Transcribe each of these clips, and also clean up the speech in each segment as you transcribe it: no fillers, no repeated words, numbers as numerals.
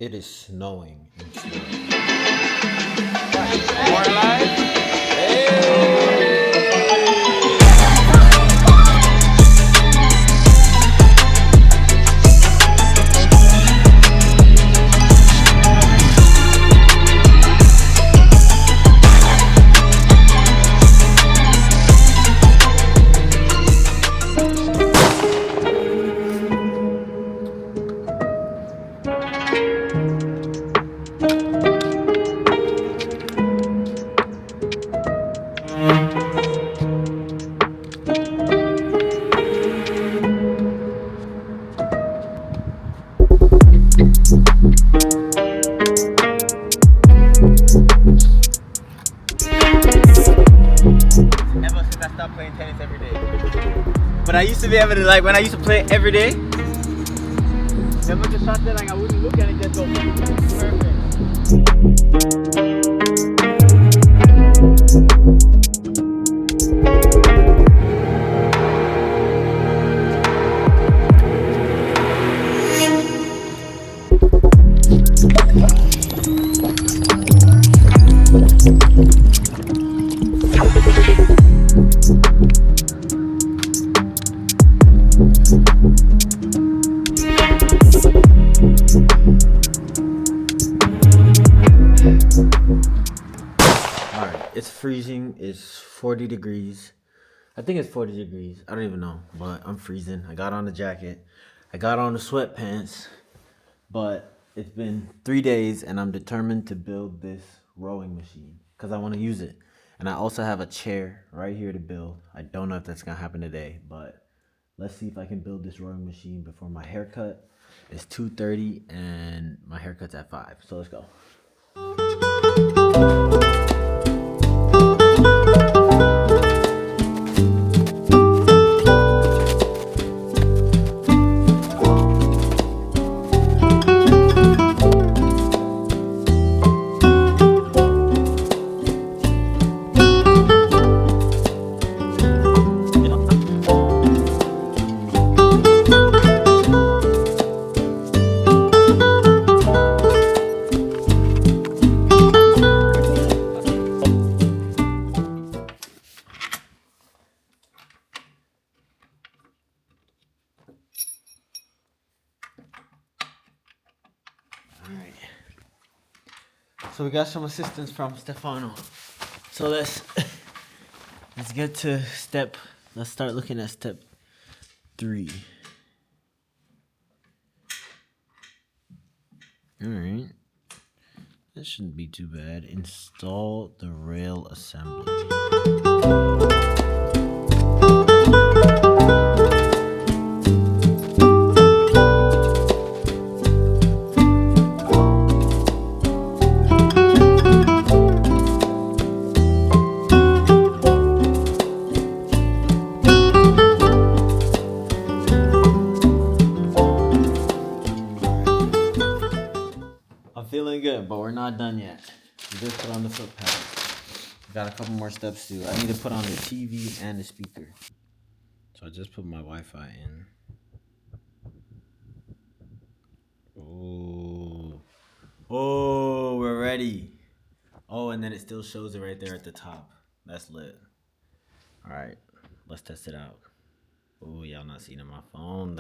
It is snowing in Florida. More alive? Ever since I stopped playing tennis every day. But I used to be able to, like, when I used to play it every day, then look at shots there, like, I wouldn't look at it, just go perfect. Alright, it's freezing. It's 40 degrees. I think it's 40 degrees. I don't even know, but I'm freezing. I got on the jacket. I got on the sweatpants. But it's been 3 days and I'm determined to build this rowing machine because I want to use it. And I also have a chair right here to build. I don't know if that's going to happen today, but let's see if I can build this rowing machine before my haircut. It's 2:30 and my haircut's at 5. So let's go. Alright. So we got some assistance from Stefano. So let's get to let's start looking at step 3. Alright. That shouldn't be too bad. Install the rail assembly. Feeling good, but we're not done yet. We just put on the foot pedals. Got a couple more steps to do. I need to put on the TV and the speaker. So I just put my Wi-Fi in. Oh, we're ready. Oh, and then it still shows it right there at the top. That's lit. All right, let's test it out. Oh, y'all not seeing in my phone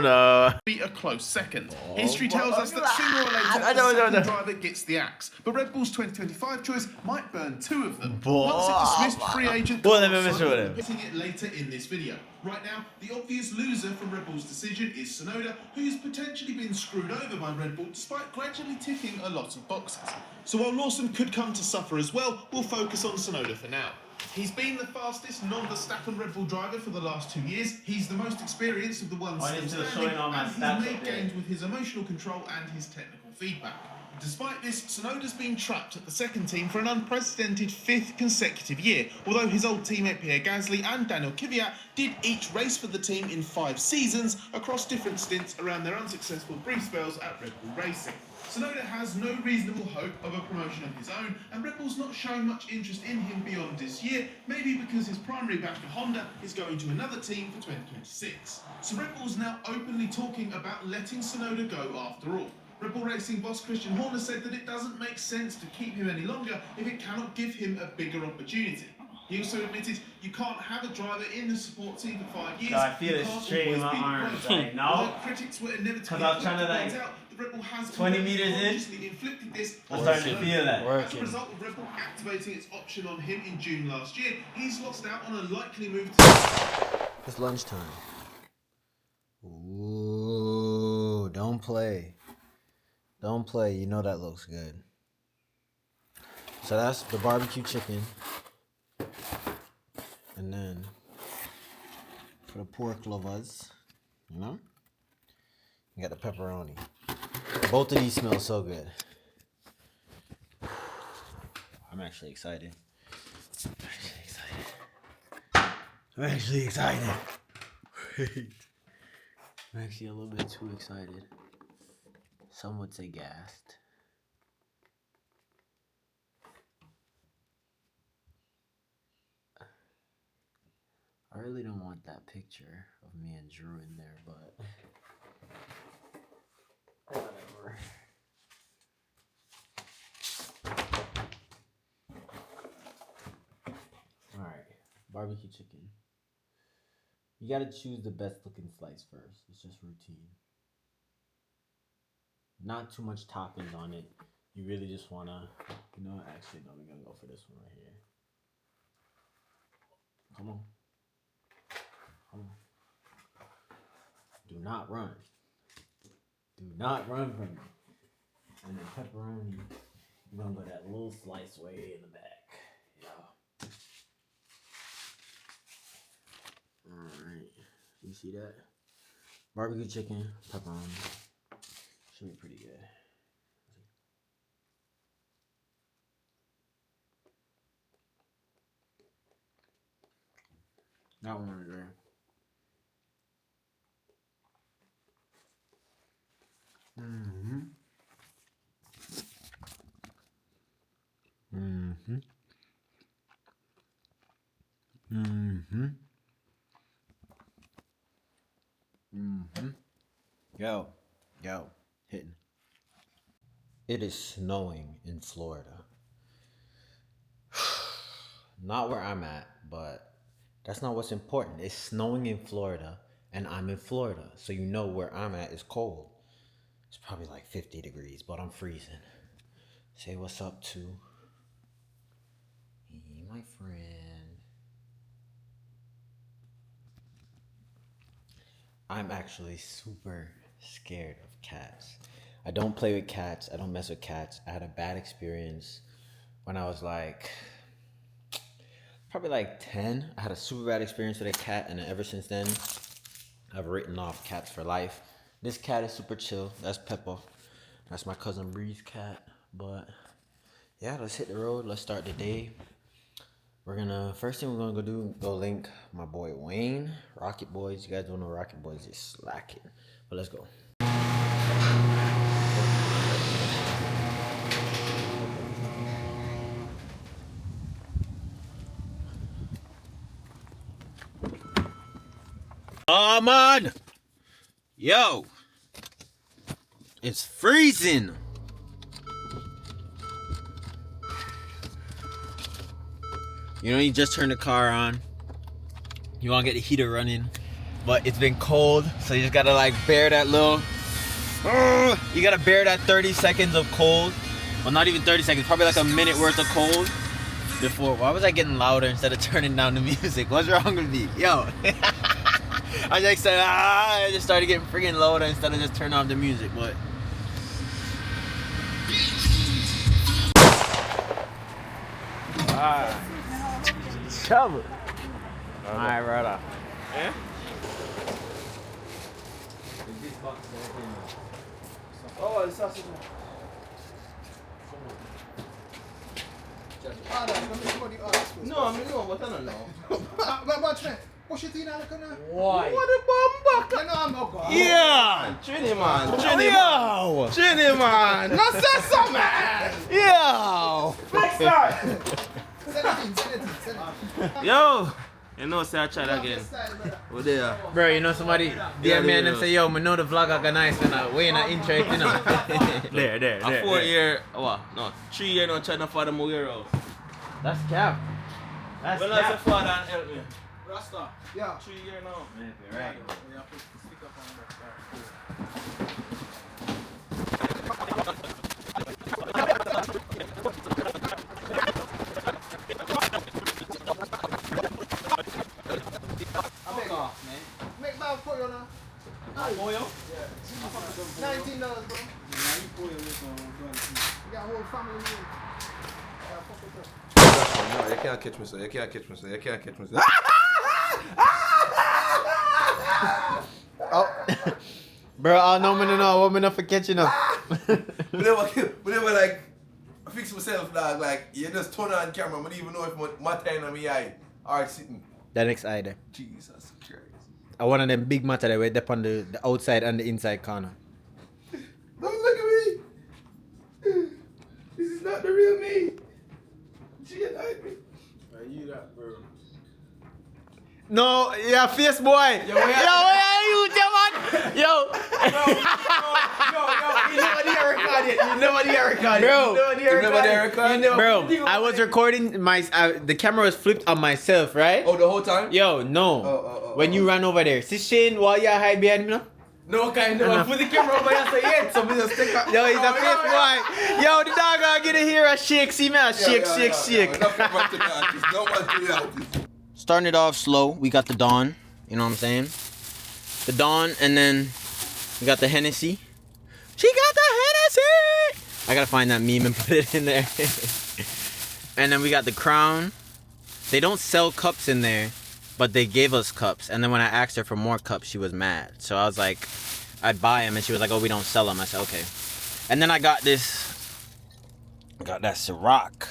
though. Be a close second. History tells us that sooner or later the second driver gets the axe. But Red Bull's 2025 choice might burn 2 of them. Once it dismissed free agent, hitting it later in this video. Right now, the obvious loser from Red Bull's decision is Tsunoda, who's potentially been screwed over by Red Bull despite gradually ticking a lot of boxes. So while Lawson could come to suffer as well, we'll focus on Tsunoda for now. He's been the fastest non-Verstappen Red Bull driver for the last 2 years. He's the most experienced of the ones still standing, and he's made gains with his emotional control and his technical feedback. Despite this, Tsunoda's been trapped at the second team for an unprecedented 5th consecutive year, although his old teammate Pierre Gasly and Daniel Kvyat did each race for the team in 5 seasons across different stints around their unsuccessful brief spells at Red Bull Racing. Tsunoda has no reasonable hope of a promotion of his own, and Red Bull's not showing much interest in him beyond this year, maybe because his primary backer Honda is going to another team for 2026. So Red Bull's now openly talking about letting Tsunoda go after all. Red Bull Racing boss Christian Horner said that it doesn't make sense to keep him any longer if it cannot give him a bigger opportunity. He also admitted you can't have a driver in the support team for 5 years. I feel it straight in my arms. Like, no. Critics were inevitably because I was trying to like the Red Bull has 20 meters inflicted this. I'm starting to feel that. As a result of Red Bull activating its option on him in June last year, he's lost out on a likely move to... It's lunchtime. Ooh, don't play. Don't play. You know that looks good. So that's the barbecue chicken. And then for the pork lovers, you know, you got the pepperoni. Both of these smell so good. I'm actually excited. I'm actually excited. Wait. I'm actually a little bit too excited. Some would say gassed. I really don't want that picture of me and Drew in there, but whatever. Alright, barbecue chicken. You gotta choose the best looking slice first. It's just routine. Not too much toppings on it. You really just wanna, you know, actually, no, we're gonna go for this one right here. Come on. Come on. Do not run. Do not run from me. And then pepperoni, you're gonna go that little slice way in the back. Yeah. Alright. You see that? Barbecue chicken, pepperoni. Should be pretty good. That one right there. Mm-hmm. Mm-hmm. Mm-hmm. Mm-hmm. Yo. Hitting. It is snowing in Florida. Not where I'm at, but that's not what's important. It's snowing in Florida, and I'm in Florida. So you know where I'm at is cold. It's probably like 50 degrees, but I'm freezing. Say what's up to me, my friend. I'm actually super scared of cats. I don't play with cats. I don't mess with cats. I had a bad experience when I was like, probably like 10. I had a super bad experience with a cat, and then ever since then, I've written off cats for life. This cat is super chill. That's Peppa. That's my cousin Bree's cat. But yeah, let's hit the road. Let's start the day. First thing we're gonna go link my boy Wayne, Rocket Boys. You guys don't know Rocket Boys is slacking. But let's go. Come on! Yo! It's freezing! You know, you just turn the car on. You want to get the heater running. But it's been cold, so you just gotta like bear that little... You gotta bear that 30 seconds of cold. Well, not even 30 seconds, probably like a minute worth of cold. Before, why was I getting louder instead of turning down the music? What's wrong with me? Yo! I just said, I just started getting freaking louder instead of just turning off the music, but... Trouble. Alright, brother. Yeah? Oh, the sausage. No, I mean, no, but I don't know. What's your thing, Alec? Why? What a bomb bucket! No, I'm not going. Yeah! Trini, man. Trini, Yo! Trini, man. No, say so, man! Yo! Next time! Yo! You know, say I tried again. We're there. Bro, you know somebody DM me and them say, yo, I know the vlog organized and we in an intro, you know. there. A 4 year, what? No, 3 year now trying to find a warehouse. That's cap. That's When I say father and help me. Rasta. Yeah. 3 year now. Right. Make my pollo now. Pollo? $19, bro. You got a whole family meal. No, you can't catch me, sir. You can't catch me, sir. You can't catch me, sir. Oh. Bro, I know me know what me not for catching up. Whenever like fix myself, dog, like you just turn on camera, I don't even know if my time on my eye are sitting. The next eye there. Jesus Christ. I one of them big matter that were up on the outside and the inside corner. Don't look at me. This is not the real me. She denied me. Are you that, bro? No, yeah, face boy. Yo, where are you, man? Yo. You never did record it. You never did record it. Bro. You never did record it. Bro, I was recording my. The camera was flipped on myself, right? Oh, the whole time? Yo, no. When you ran over there, see Shane while you hide behind me, no? No, kind of. I put the camera over here, so yeah, so we just take out. Yo, he's a face boy. Yo, the dog gonna get it here. A shake, see me, a shake. Starting it off slow, we got the Dawn. You know what I'm saying? The Dawn, and then we got the Hennessy. She got the Hennessy! I gotta find that meme and put it in there. And then we got the Crown. They don't sell cups in there, but they gave us cups. And then when I asked her for more cups, she was mad. So I was like, I'd buy them, and she was like, oh, we don't sell them. I said, okay. And then I got this, got that Ciroc.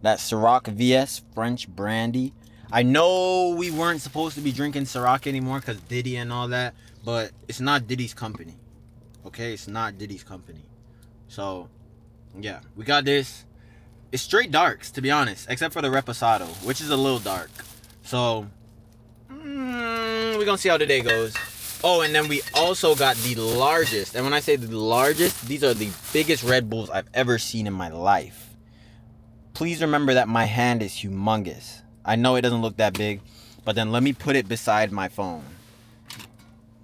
That Ciroc VS French brandy. I know we weren't supposed to be drinking Ciroc anymore because Diddy and all that, but it's not Diddy's company. Okay, it's not Diddy's company. So, yeah, we got this. It's straight darks, to be honest, except for the Reposado, which is a little dark. So, we're gonna see how the day goes. Oh, and then we also got the largest. And when I say the largest, these are the biggest Red Bulls I've ever seen in my life. Please remember that my hand is humongous. I know it doesn't look that big, but then let me put it beside my phone.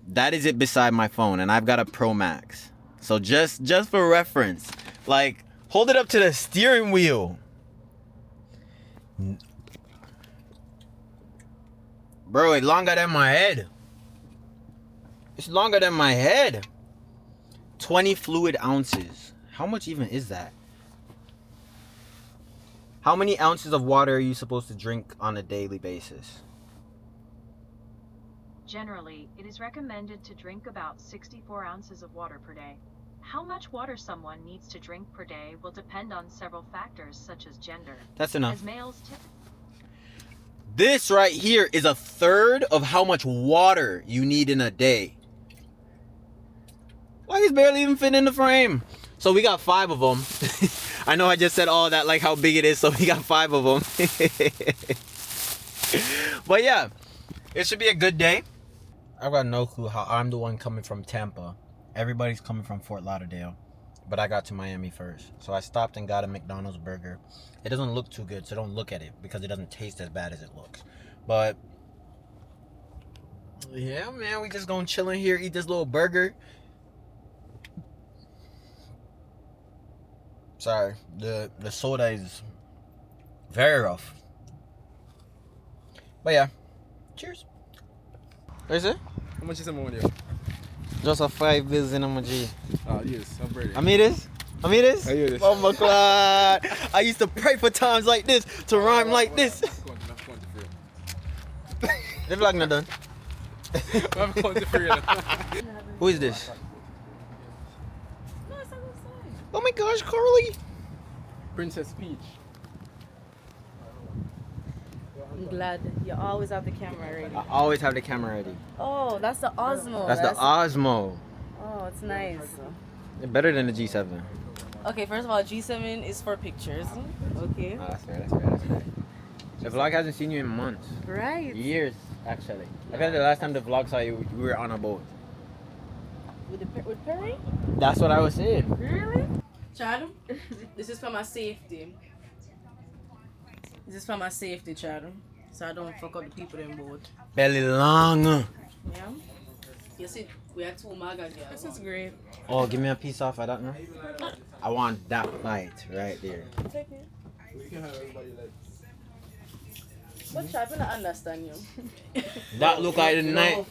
That is it beside my phone, and I've got a Pro Max. So just for reference, like, hold it up to the steering wheel. Bro, it's longer than my head. It's longer than my head. 20 fluid ounces. How much even is that? How many ounces of water are you supposed to drink on a daily basis? Generally, it is recommended to drink about 64 ounces of water per day. How much water someone needs to drink per day will depend on several factors such as gender. That's enough. As males This right here is a third of how much water you need in a day. Why he's barely even fit in the frame? So we got 5 of them. I know I just said all that like how big it is, so we got 5 of them. But yeah, it should be a good day. I've got no clue how I'm the one coming from Tampa. Everybody's coming from Fort Lauderdale. But I got to Miami first. So I stopped and got a McDonald's burger. It doesn't look too good, so don't look at it because it doesn't taste as bad as it looks. But yeah, man, we just gonna chill in here, eat this little burger. Sorry, the soda is very rough. But yeah, cheers. What is it? How much is the money? Just a 5 bills in a G. Oh, yes, I'm ready. Amiris? I hear this. Oh my God. I used to pray for times like this to rhyme like this. The vlog not done. Who is this? Oh my gosh, Carly. Princess Peach. I'm glad. You always have the camera ready. I always have the camera ready. Oh, that's the Osmo. That's the Osmo. Oh, it's nice. It's better than the G7. Okay, first of all, G7 is for pictures. Okay. Oh, that's right. The vlog hasn't seen you in months. Right. Years, actually. I feel like the last time the vlog saw you, you were on a boat. With Perry? That's what I was saying. Really? Chad, this is for my safety. This is for my safety, Chad. So I don't fuck up the people in boat. Belly long. Yeah? You see, we have 2 magas here. This is great. Oh, give me a piece off of that now. I want that bite right there. Take it. But Chad, I don't understand you. That look like the nice.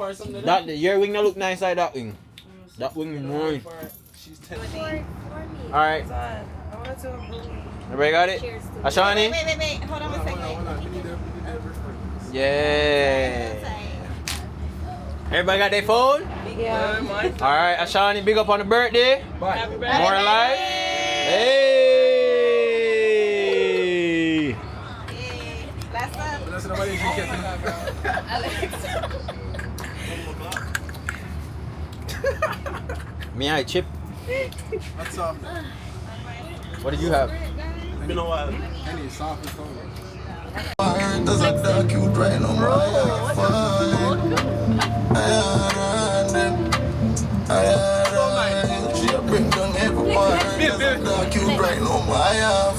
That your wing that look nice like that wing. That wing nice. All right. Everybody got it? Ashani? Wait. Hold on a second. Yeah. Everybody got their phone? Yeah. All right, Ashani, big up on the birthday. Happy birthday. More life. Hey. Last up. Me, I chip. What's up? What did you have? Been a while. Any soft and cold. Does like that cute right on my she bring down every part. Does like that cute right on my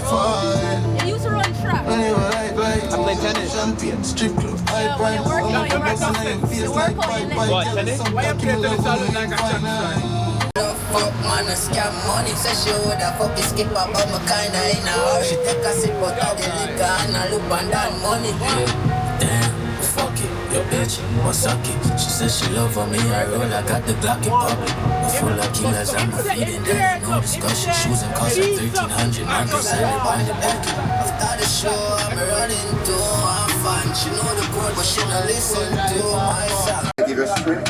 fire. You used to run track. I play tennis. Champion, strip club, high price. You work on What, tennis? Why you play tennis all look like a champion? Fuck man, I scam money. Say she woulda fucking skip up, but my kinda in a hurry. Take a sip out of the liquor and I look and down money. Damn, fuck it, your bitch, what's up it? She says she love for me, I roll, I got the Glock in public. Full of killers, I'm feeding them, no discussion. Shoes and cost at 1,300, man, cause I live on the back. After the show, I'm running to her fan. She know the code, but she don't listen to my song. I give you strength,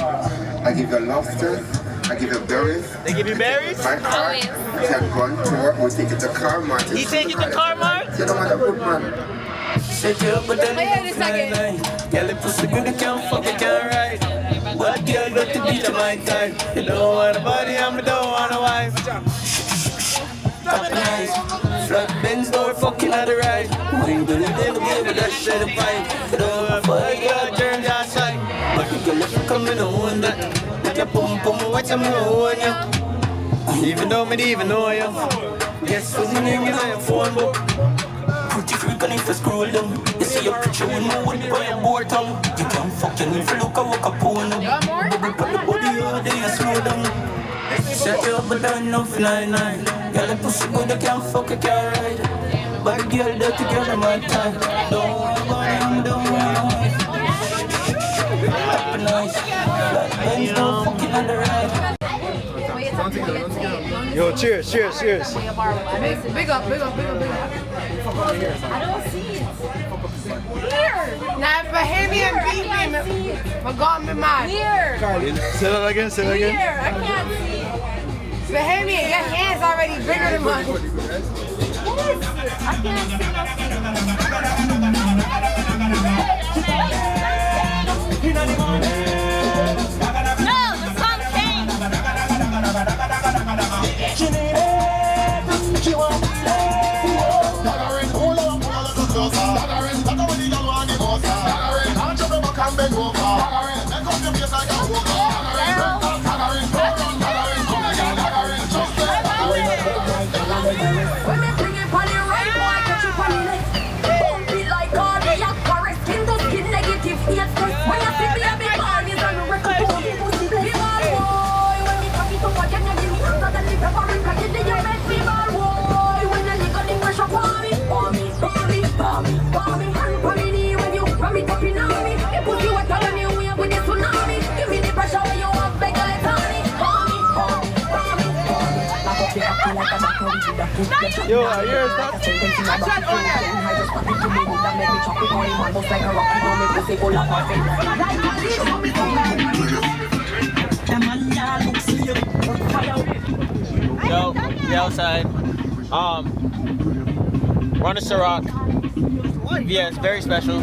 I give you laughter, I give you berries. They give you berries? My car, you can go on tour, we'll take it to Carmart. He take it to Carmart? You don't want a good man. Shake you up, but then you fly. Girl, the pussy good, you can't fuck, you can't ride. But girl, got to be the my type. You don't want a body, and I don't want a wife. Top nice, flat Benz door, fucking at the right. When you do the devil, give it that shit a pipe. You don't want a body, girl, turn that side. But you can let you come in and own that. Let your pum pum, watch them own you. Even though me even know you. Guess what's your name, you know your phone book. Pretty freak and if you scroll down, you see your picture with me with the boy board tongue. You can't fucking if you look a walk up on them. Bubble put the body all day and slow down. Shut you up but don't enough 9-9. Girl, the pussy good, you can't fuck, you can't ride. But girl, dirty girl, I'm my type. Don't worry about him, don't worry about him. Happy nice, like Benz, don't fucking on the ride. Yo, cheers. Big up. I don't see it. Here. Now, Bahamian beat me, but got me mad. Here. Say that again, Here. I can't see it. Bahamian, your hand's already bigger than mine. What is it? I can't see No, the song changed. When they bring it on the right, boy, catch you on the left. Bump it like cardiac arrest. Skin to skin negative, yes, when you see me, I be armies on the record. Pussy play ball, boy. When me cock it up again, you give me after the liquor for it. Cause you make me ball, boy. When you lick on the pressure for me, hand on the knee when you ram it up in on me. The pussy wet on me, we with the tsunami. Give me the pressure when you have beg like honey. Yo, I hear that. Yo, we outside. We're on the Ciroc. Yes, very special.